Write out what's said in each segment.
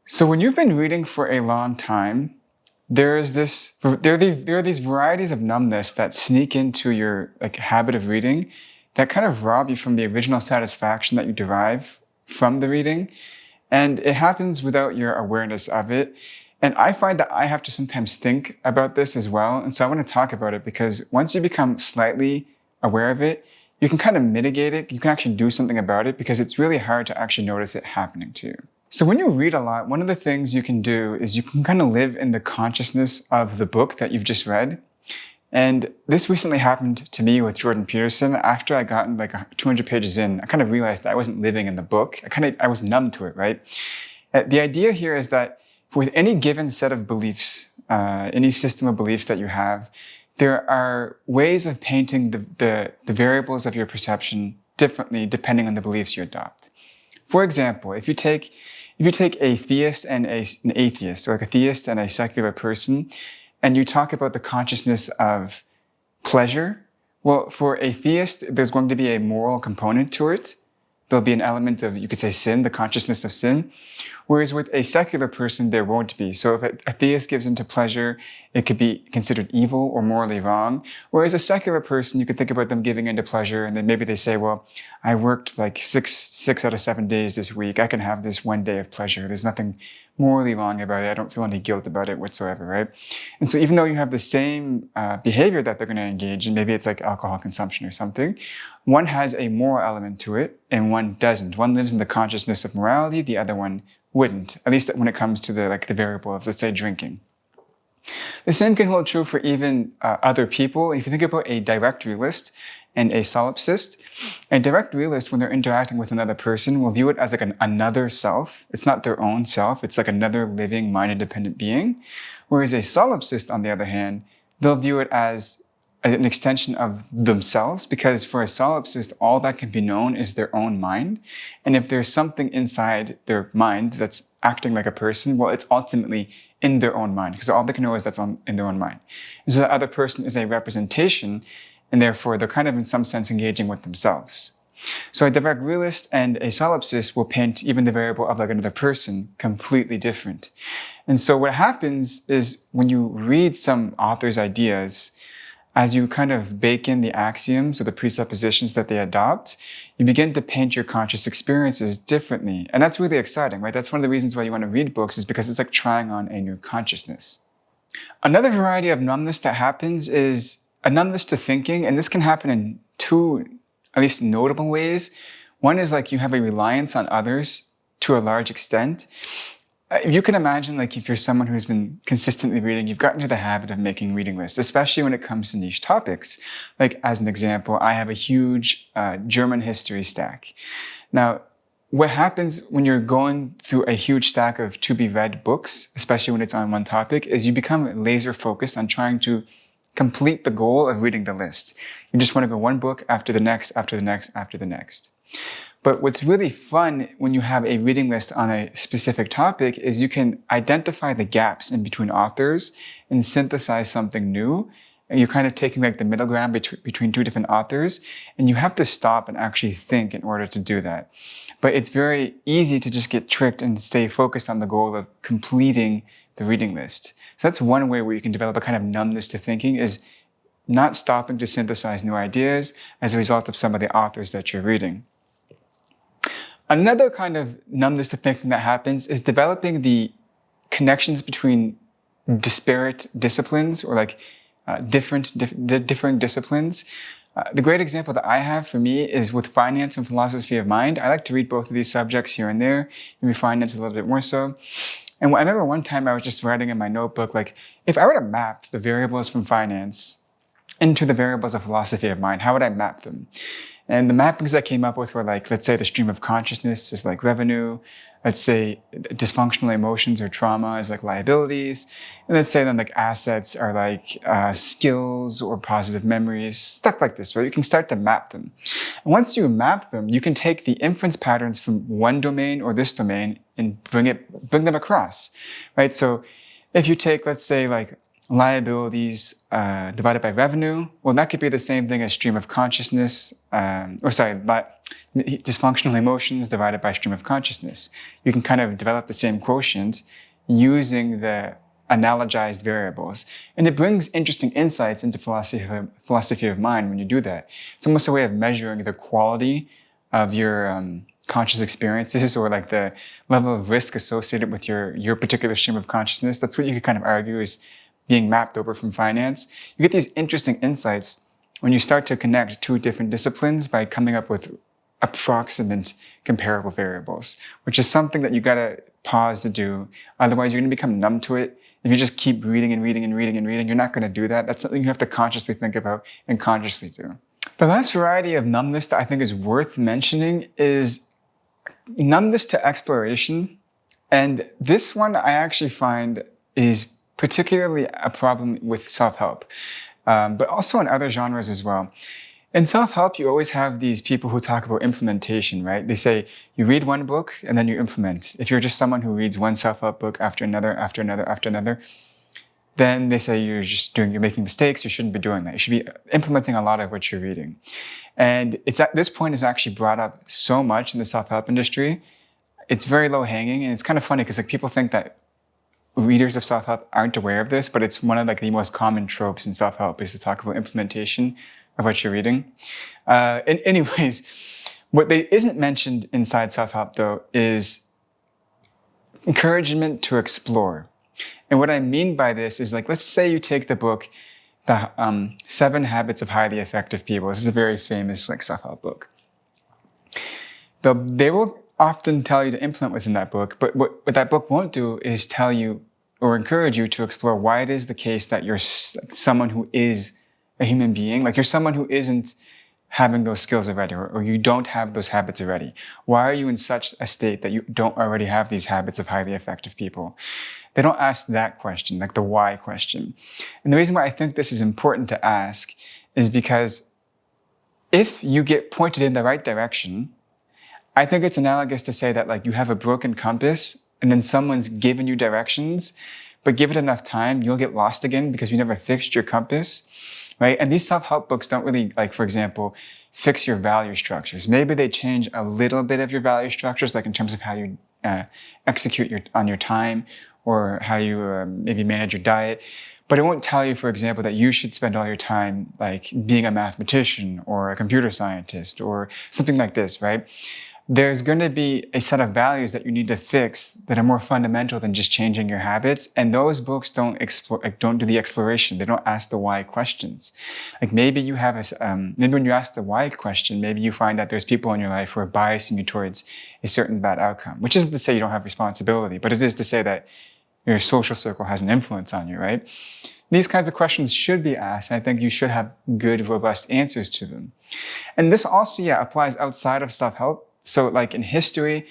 So when you've been reading for a long time, there are these varieties of numbness that sneak into your habit of reading that kind of rob you from the original satisfaction that you derive from the reading. And it happens without your awareness of it. And I find that I have to sometimes think about this as well. And so I want to talk about it because once you become slightly aware of it, you can kind of mitigate it. You can actually do something about it because it's really hard to actually notice it happening to you. So when you read a lot, one of the things you can do is you can kind of live in the consciousness of the book that you've just read. And this recently happened to me with Jordan Peterson. After I got 200 pages in, I kind of realized that I wasn't living in the book. I was numb to it, right? The idea here is that with any given set of beliefs, any system of beliefs that you have, there are ways of painting the variables of your perception differently depending on the beliefs you adopt. For example, if you take a theist and an atheist, or like a theist and a secular person, and you talk about the consciousness of pleasure, well, for a theist, there's going to be a moral component to it. There'll be an element of, you could say, sin, the consciousness of sin. Whereas with a secular person, there won't be. So if a theist gives into pleasure, it could be considered evil or morally wrong. Whereas a secular person, you could think about them giving into pleasure, and then maybe they say, well, I worked like six out of 7 days this week. I can have this 1 day of pleasure. There's nothing morally wrong about it. I don't feel any guilt about it whatsoever, right? And so even though you have the same behavior that they're going to engage in, maybe it's like alcohol consumption or something, one has a moral element to it and one doesn't. One lives in the consciousness of morality, the other one wouldn't, at least when it comes to the variable of, let's say, drinking. The same can hold true for even other people. If you think about a direct realist and a solipsist, a direct realist, when they're interacting with another person, will view it as like another self. It's not their own self. It's like another living, mind-independent being. Whereas a solipsist, on the other hand, they'll view it as an extension of themselves, because for a solipsist, all that can be known is their own mind. And if there's something inside their mind that's acting like a person, well, it's ultimately in their own mind, because all they can know is in their own mind. And so the other person is a representation, and therefore they're kind of in some sense engaging with themselves. So a direct realist and a solipsist will paint even the variable of like another person completely different. And so what happens is when you read some author's ideas, as you kind of bake in the axioms or the presuppositions that they adopt, you begin to paint your conscious experiences differently. And that's really exciting, right? That's one of the reasons why you want to read books, is because it's like trying on a new consciousness. Another variety of numbness that happens is a numbness to thinking, and this can happen in two, at least notable ways. One is like you have a reliance on others to a large extent. If you can imagine, like if you're someone who's been consistently reading, you've gotten into the habit of making reading lists, especially when it comes to niche topics. Like as an example, I have a huge German history stack. Now, what happens when you're going through a huge stack of to-be-read books, especially when it's on one topic, is you become laser focused on trying to complete the goal of reading the list. You just want to go one book after the next, after the next, after the next. But what's really fun when you have a reading list on a specific topic is you can identify the gaps in between authors and synthesize something new. And you're kind of taking like the middle ground between two different authors, and you have to stop and actually think in order to do that. But it's very easy to just get tricked and stay focused on the goal of completing the reading list. So that's one way where you can develop a kind of numbness to thinking, is not stopping to synthesize new ideas as a result of some of the authors that you're reading. Another kind of numbness to thinking that happens is developing the connections between disparate disciplines, or like different disciplines. The great example that I have for me is with finance and philosophy of mind. I like to read both of these subjects here and there, maybe finance a little bit more so. And I remember one time I was just writing in my notebook, like, if I were to map the variables from finance into the variables of philosophy of mind, how would I map them? And the mappings I came up with were like, let's say the stream of consciousness is like revenue. Let's say dysfunctional emotions or trauma is like liabilities. And let's say then like assets are like skills or positive memories, stuff like this, right? You can start to map them. And once you map them, you can take the inference patterns from one domain or this domain and bring them across, right? So if you take, let's say, like liabilities divided by revenue, well, that could be the same thing as stream of consciousness, dysfunctional emotions divided by stream of consciousness. You can kind of develop the same quotient using the analogized variables. And it brings interesting insights into philosophy of mind when you do that. It's almost a way of measuring the quality of your conscious experiences, or like the level of risk associated with your particular stream of consciousness. That's what you could kind of argue is being mapped over from finance. You get these interesting insights when you start to connect two different disciplines by coming up with approximate comparable variables, which is something that you gotta pause to do. Otherwise, you're gonna become numb to it. If you just keep reading and reading and reading and reading, you're not gonna do that. That's something you have to consciously think about and consciously do. The last variety of numbness that I think is worth mentioning is numbness to exploration. And this one I actually find is particularly a problem with self-help, but also in other genres as well. In self-help, you always have these people who talk about implementation, right? They say you read one book and then you implement. If you're just someone who reads one self-help book after another, after another, after another, then they say you're making mistakes. You shouldn't be doing that. You should be implementing a lot of what you're reading. And it's at this point is actually brought up so much in the self-help industry. It's very low hanging, and it's kind of funny because like people think that readers of self-help aren't aware of this, but it's one of like the most common tropes in self-help is to talk about implementation of what you're reading. Anyways, what isn't mentioned inside self-help though is encouragement to explore. And what I mean by this is like, let's say you take the book, the 7 Habits of Highly Effective People. This is a very famous like self-help book. They will often tell you to implement what's in that book, but what that book won't do is tell you or encourage you to explore why it is the case that you're someone who is a human being, like you're someone who isn't having those skills already, or you don't have those habits already. Why are you in such a state that you don't already have these habits of highly effective people? They don't ask that question, like the why question. And the reason why I think this is important to ask is because if you get pointed in the right direction, I think it's analogous to say that like you have a broken compass and then someone's given you directions, but give it enough time, you'll get lost again because you never fixed your compass. Right? And these self-help books don't really, like, for example, fix your value structures. Maybe they change a little bit of your value structures, like in terms of how you execute on your time or how you maybe manage your diet. But it won't tell you, for example, that you should spend all your time like being a mathematician or a computer scientist or something like this, right? There's going to be a set of values that you need to fix that are more fundamental than just changing your habits. And those books don't do the exploration. They don't ask the why questions. Like maybe you have maybe when you ask the why question, maybe you find that there's people in your life who are biasing you towards a certain bad outcome, which isn't to say you don't have responsibility, but it is to say that your social circle has an influence on you, right? These kinds of questions should be asked. And I think you should have good, robust answers to them. And this also, applies outside of self-help. So like in history,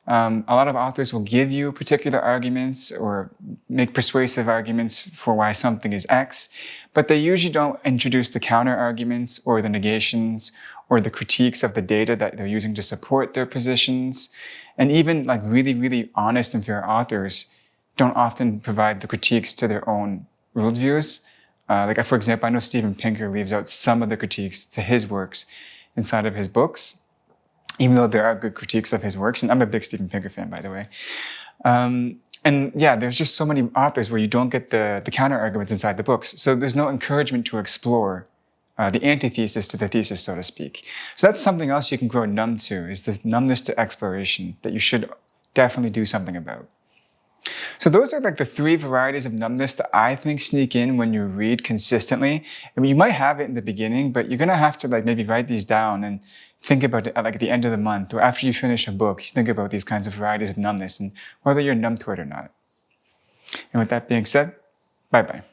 a lot of authors will give you particular arguments or make persuasive arguments for why something is X, but they usually don't introduce the counter arguments or the negations or the critiques of the data that they're using to support their positions. And even like really, really honest and fair authors don't often provide the critiques to their own worldviews. For example, I know Steven Pinker leaves out some of the critiques to his works inside of his books, even though there are good critiques of his works. And I'm a big Steven Pinker fan, by the way. There's just so many authors where you don't get the counter arguments inside the books. So there's no encouragement to explore the antithesis to the thesis, so to speak. So that's something else you can grow numb to, is this numbness to exploration that you should definitely do something about. So those are like the 3 varieties of numbness that I think sneak in when you read consistently. I mean, you might have it in the beginning, but you're going to have to like maybe write these down and think about it like at the end of the month or after you finish a book. You think about these kinds of varieties of numbness and whether you're numb to it or not. And with that being said, bye-bye.